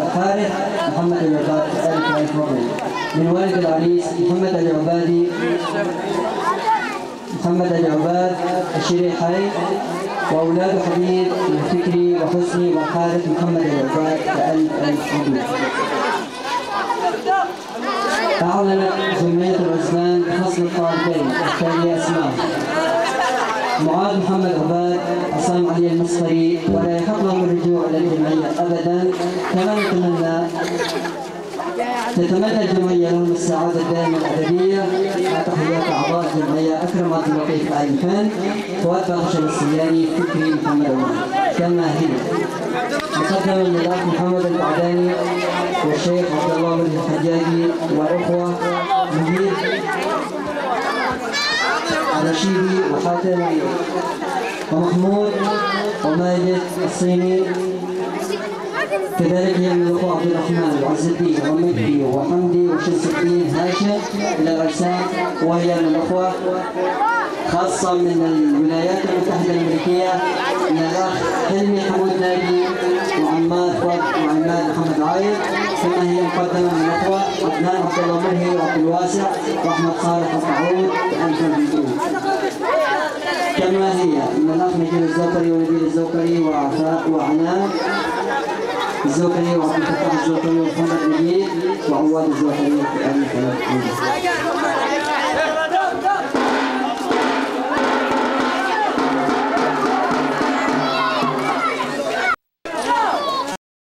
الحارث محمد العباد ألف مبروك. من والد العريس محمد العبادي محمد العباد الشريحي، وأولاد حبيب وفكري وحسني والحارث محمد العباد ألف مبروك. أعلنت جمعية العزلان بفصل الطالبين التالي أسماء: معاذ محمد عباد، عصام علي المصري، ولا يحق لهم الرجوع إلى الجمعية أبدا. كما تتمنى الجمعية لهم السعادة الدائمة الأبدية. مع تحيات أعضاء الجمعية أكرم عبد اللطيف آل فهد، فؤاد باشا السياري، فكري محمد عمر. كما هي مقدما من الأخ محمد البعداني والشيخ عبد الله بن الحجاجي والأخوة مدير رشيدي وحاتم ومحمود وماجد الصيني، كذلك من الأخوة عبد الرحمن وعز الدين ومجدي وحمدي وشمس الدين هاشم إلى الأجسام، وهي من الأخوة خاصة من الولايات المتحدة الأمريكية، من الأخ حلمي حمود ناجي وعماد وعماد محمد عايد. كما هي مقدمة من الأخوة عدنان عبد الله مرهي وعبد الواسع وأحمد صالح الطاعون وأنتم بالجود. كما هي من الأخ نجيب الزوقري ونبيل الزوقري وعفاء وعنان الزوقري وعبد الفتاح الزوقري ومحمد نجيب وعواد الزوقري.